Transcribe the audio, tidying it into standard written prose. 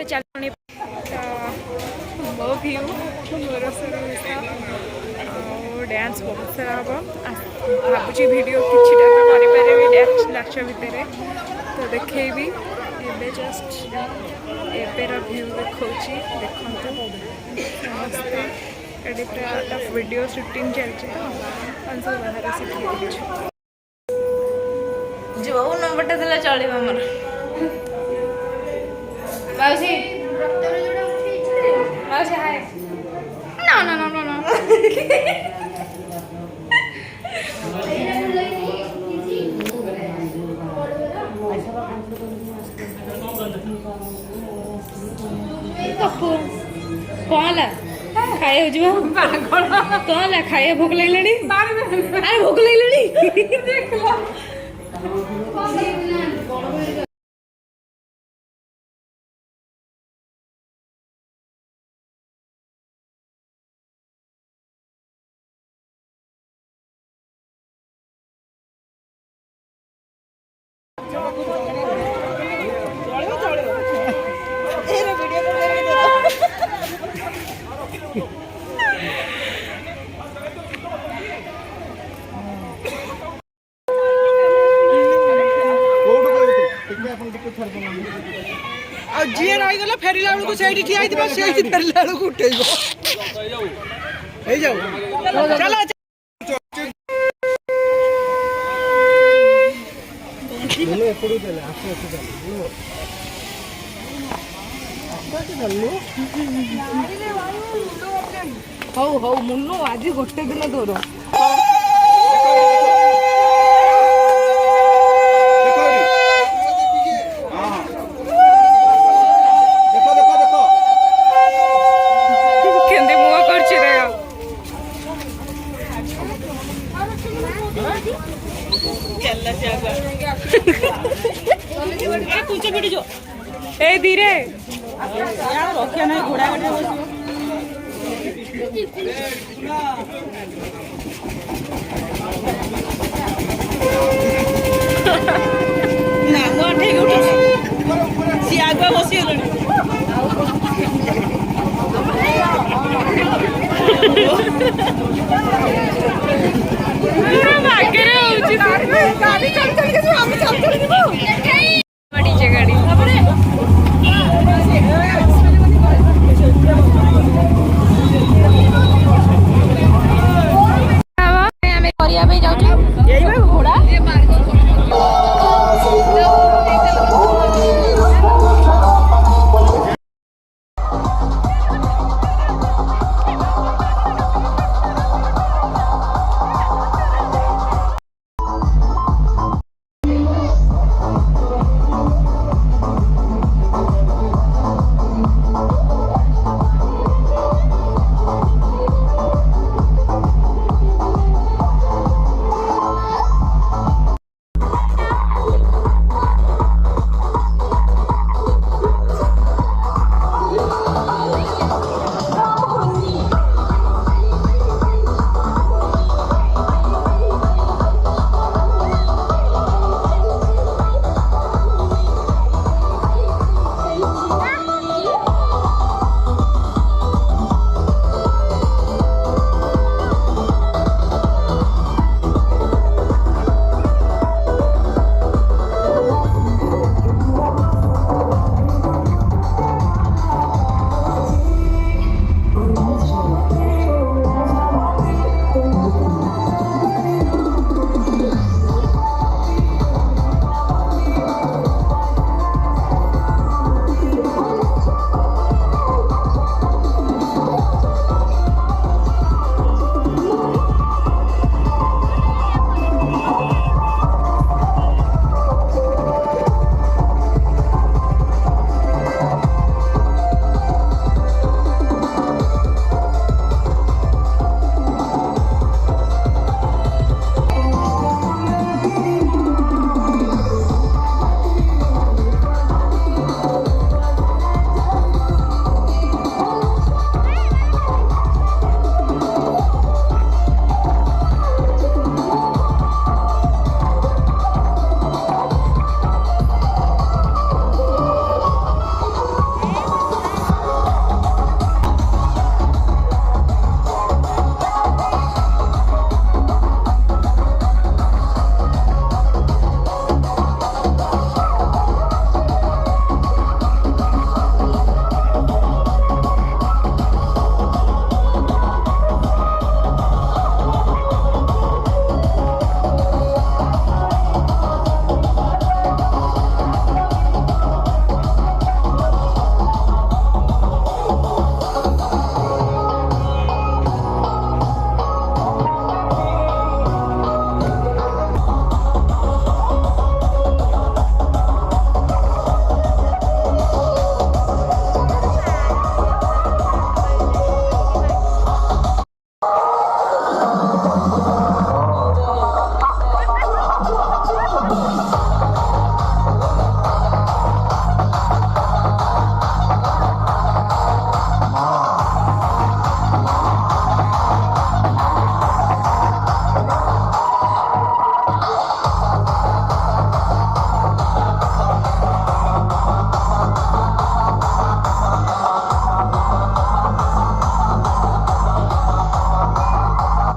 चलने मो व्यू मोर डांस बहुत सारा हम भावुँ वीडियो किटा तो करें डांस नाच भितर तो देखेबी एबे जस्ट एबेर व्यू देखा देखते समस्ते ये पूरा वीडियो शूटिंग चलती तो हम सब बाहर सीखी जो नंबरटा था चलो आमर माउसी माउसी हाय ना ना ना ना ना कौन ला खाए हो जो कौन ला खाए भूख लगलनी अरे भूख लगलनी देख लो जी रहीगला फेरला बेलू से ठिया से फेरला बेलू उठेब चलो हौ हौ मुन्नु आज गोटे दिन तोर ए धीरे रखिया ना घोड़ा नाम ठीक उठ सी आगे बसी पूरा भाग्य गाड़ी चल चल के हम चल चल